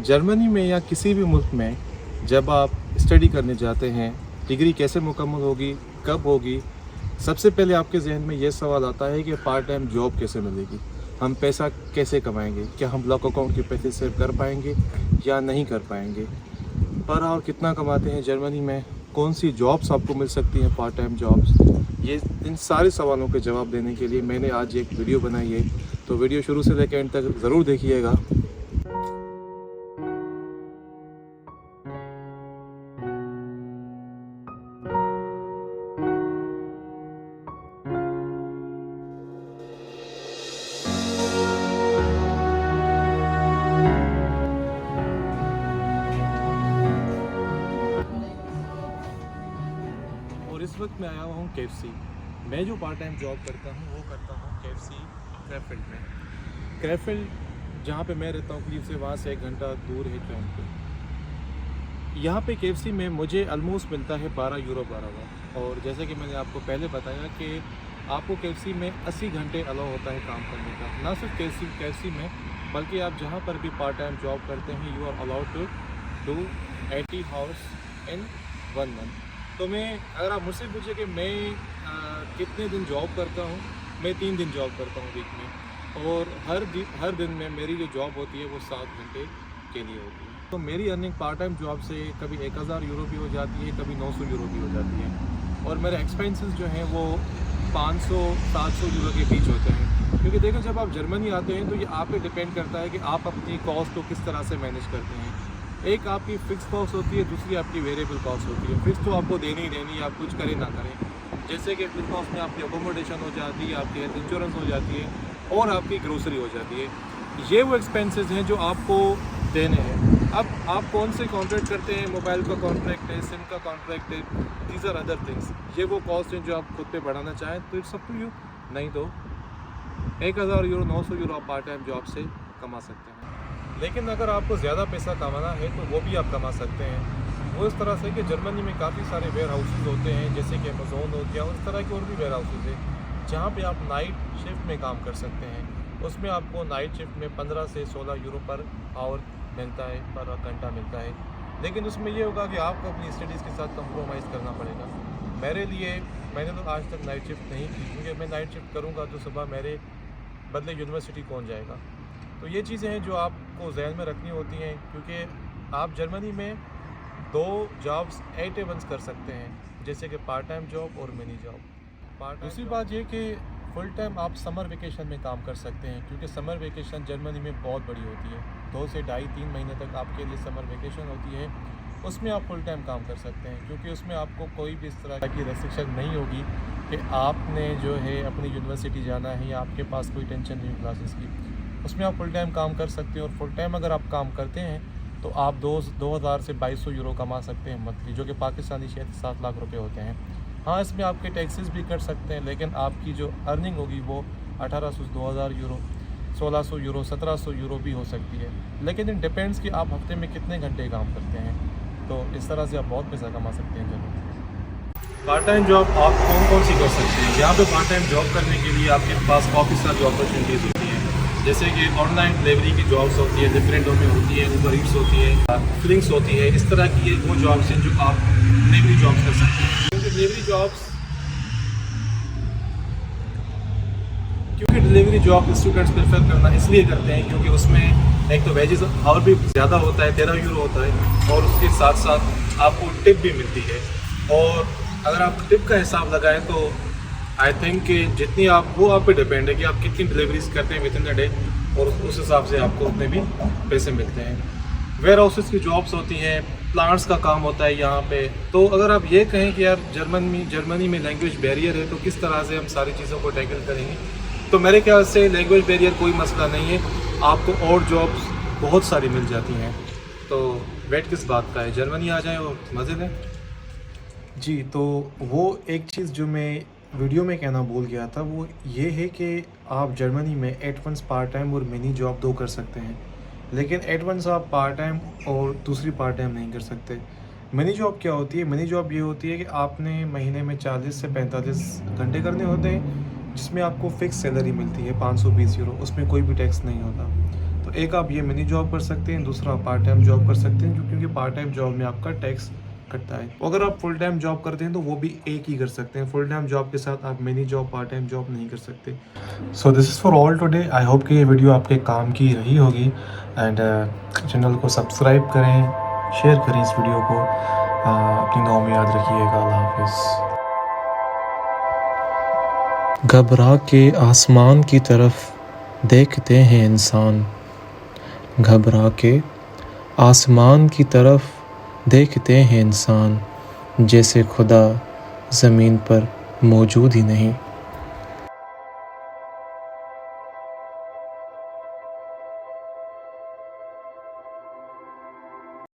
Germany में या किसी भी मुल्क में जब आप स्टडी करने जाते हैं, डिग्री कैसे मुकम्मल होगी, कब होगी, सबसे पहले आपके जहन में ये सवाल आता है कि पार्ट टाइम जॉब कैसे मिलेगी, हम पैसा कैसे कमाएंगे, क्या हम ब्लॉक अकाउंट के पैसे सेव कर पाएंगे या नहीं कर पाएंगे, पर और कितना कमाते हैं जर्मनी में, कौन सी जॉब्स आपको मिल सकती हैं, पार्ट टाइम जॉब्स। ये इन सारे सवालों के जवाब देने के लिए मैंने आज एक वीडियो बनाई है, तो वीडियो शुरू से लेकर एंड तक ज़रूर देखिएगा। और इस वक्त मैं आया हुआ हूँ KFC। मैं जो पार्ट टाइम जॉब करता हूँ वो करता हूँ KFC क्रेफील्ड में। क्रेफील्ड जहाँ पे मैं रहता हूँ करीब से वहाँ से 1 घंटा दूर है ट्रेन पे। यहाँ पे KFC में मुझे ऑलमोस्ट मिलता है 12 यूरो बराबर। और जैसे कि मैंने आपको पहले बताया कि आपको KFC में 80 घंटे अलाउ होता है काम करने का। ना सिर्फ KFC में बल्कि आप जहाँ पर भी पार्ट टाइम जॉब करते हैं you are allowed to do 80 hours in 1 month. तो मैं अगर आप मुझसे पूछे कि मैं कितने दिन जॉब करता हूँ, मैं 3 दिन जॉब करता हूँ वीक में। और हर दिन में मेरी जो जॉब होती है वो 7 घंटे के लिए होती है। तो मेरी अर्निंग पार्ट टाइम जॉब से कभी 1000 यूरो भी हो जाती है, कभी 900 यूरो भी हो जाती है। और मेरे एक्सपेंसेस जो हैं वो 500-700 यूरो के बीच होते हैं। क्योंकि देखो जब आप जर्मनी आते हैं तो ये आप पे डिपेंड करता है कि आप अपनी कॉस्ट को किस तरह से मैनेज करते हैं। एक आपकी फिक्स कॉस्ट होती है, दूसरी आपकी वेरिएबल कॉस्ट होती है। फिक्स तो आपको देनी ही देनी है, आप कुछ करें ना करें। जैसे कि फिक्स कॉस्ट में आपकी अकोमोडेशन हो जाती है, आपकी हेल्थ इंश्योरेंस हो जाती है और आपकी ग्रोसरी हो जाती है। ये वो एक्सपेंसेस हैं जो आपको देने हैं। अब आप कौन से कॉन्ट्रैक्ट करते हैं, मोबाइल का कॉन्ट्रैक्ट है, सिम का कॉन्ट्रैक्ट है, दीज आर अदर थिंग्स। ये वो कॉस्ट हैं जो आप खुद पे बढ़ाना चाहें तो इट्स अप टू यू। नहीं तो 1000 यूरो 900 यूरो आप पार्ट टाइम जॉब से कमा सकते हैं। लेकिन अगर आपको ज़्यादा पैसा कमाना है तो वो भी आप कमा सकते हैं। वो इस तरह से कि जर्मनी में काफ़ी सारे वेयर हाउसेज होते हैं, जैसे कि अमेज़ोन हो गया, उस तरह के और भी वेयर हाउसेज हैं जहाँ पे आप नाइट शिफ्ट में काम कर सकते हैं। उसमें आपको नाइट शिफ्ट में 15 से 16 यूरो पर आवर मिलता है, पर घंटा मिलता है। लेकिन उसमें ये होगा कि आपको अपनी स्टडीज़ के साथ कंप्रोमाइज़ करना पड़ेगा। मेरे लिए मैंने तो आज तक नाइट शिफ्ट नहीं की, क्योंकि मैं नाइट शिफ्ट करूँगा तो सुबह मेरे बदले यूनिवर्सिटी कौन जाएगा। तो ये चीज़ें हैं जो आपको जहन में रखनी होती हैं, क्योंकि आप जर्मनी में 2 जॉब्स एट ए वंस कर सकते हैं, जैसे कि पार्ट टाइम जॉब और मिनी जॉब। दूसरी बात ये कि फुल टाइम आप समर वेकेशन में काम कर सकते हैं, क्योंकि समर वेकेशन जर्मनी में बहुत बड़ी होती है। 2 से 2.5-3 महीने तक आपके लिए समर वेकेशन होती है। उसमें आप फुल टाइम काम कर सकते हैं, क्योंकि उसमें आपको कोई भी इस तरह की रेस्ट्रिक्शन नहीं होगी कि आपने जो है अपनी यूनिवर्सिटी जाना है या आपके पास कोई टेंशन नहीं क्लासेस की। उसमें आप फुल टाइम काम कर सकते हैं। और फुल टाइम अगर आप काम करते हैं तो आप 2000 से 2200 यूरो कमा सकते हैं मंथली, जो कि पाकिस्तानी शहर 7 लाख रुपए होते हैं। हाँ, इसमें आपके टैक्सेस भी कट सकते हैं, लेकिन आपकी जो अर्निंग होगी वो 1800 से 2000 यूरो, 1600 यूरो, 1700 यूरो भी हो सकती है। लेकिन इन डिपेंड्स कि आप हफ्ते में कितने घंटे काम करते हैं। तो इस तरह से आप बहुत पैसा कमा सकते हैं जरूर। पार्ट टाइम जॉब आप कौन सी कर सकते हैं। यहाँ पे पार्ट टाइम जॉब करने के लिए आपके पास काफ़ी सारी अपॉर्चुनिटीज़ होती हैं, जैसे कि ऑनलाइन डिलीवरी की जॉब्स होती है, डिफरेंटों में होती है, ऊबर ईट्स होती है, फ्लिंक्स होती है। इस तरह की वो जॉब्स हैं जो आप डिलीवरी जॉब्स कर सकते हैं। क्योंकि डिलीवरी जॉब स्टूडेंट्स प्रेफर करना इसलिए करते हैं क्योंकि उसमें एक तो वेजेस और भी ज़्यादा होता है, 13 यूरो होता है, और उसके साथ साथ आपको टिप भी मिलती है। और अगर आप टिप का हिसाब लगाएं तो आई थिंक कि जितनी आप पे डिपेंड है कि आप कितनी डिलीवरीज करते हैं विद इन द डे, और उस हिसाब से आपको उतने भी पैसे मिलते हैं। वेयर हाउसेस की जॉब्स होती हैं, प्लांट्स का काम होता है यहाँ पे। तो अगर आप ये कहें कि यार जर्मनी में लैंग्वेज बैरियर है तो किस तरह से हम सारी चीज़ों को टैकल करेंगे, तो मेरे ख्याल से लैंग्वेज बैरियर कोई मसला नहीं है। आपको और जॉब्स बहुत सारी मिल जाती हैं। तो वेट किस बात का है, जर्मनी आ जाएँ और मज़े लें। जी, तो वो एक चीज़ जो मैं वीडियो में कहना भूल गया था वो ये है कि आप जर्मनी में एट वंस पार्ट टाइम और मिनी जॉब 2 कर सकते हैं। लेकिन एट वंस आप पार्ट टाइम और दूसरी पार्ट टाइम नहीं कर सकते। मिनी जॉब क्या होती है? मिनी जॉब ये होती है कि आपने महीने में 40 से 45 घंटे करने होते हैं, जिसमें आपको फ़िक्स सैलरी मिलती है 520 यूरो, उसमें कोई भी टैक्स नहीं होता। तो तो एक आप ये मिनी जॉब कर सकते हैं, दूसरा पार्ट टाइम जॉब कर सकते हैं, क्योंकि पार्ट टाइम जॉब में आपका टैक्स कटता है। अगर आप फुल टाइम जॉब करते हैं तो वो भी एक ही कर सकते हैं। फुल टाइम जॉब के साथ आप mini job, part time job नहीं कर सकते। So this is for all today. I hope कि ये वीडियो आपके काम की रही होगी। एंड चैनल को सब्सक्राइब करें, शेयर करें इस वीडियो को। अपनी दुआ में याद रखिएगा। अल्लाह हाफिज़। घबरा के आसमान की तरफ देखते हैं इंसान, घबरा के आसमान की तरफ देखते हैं इंसान, जैसे खुदा ज़मीन पर मौजूद ही नहीं।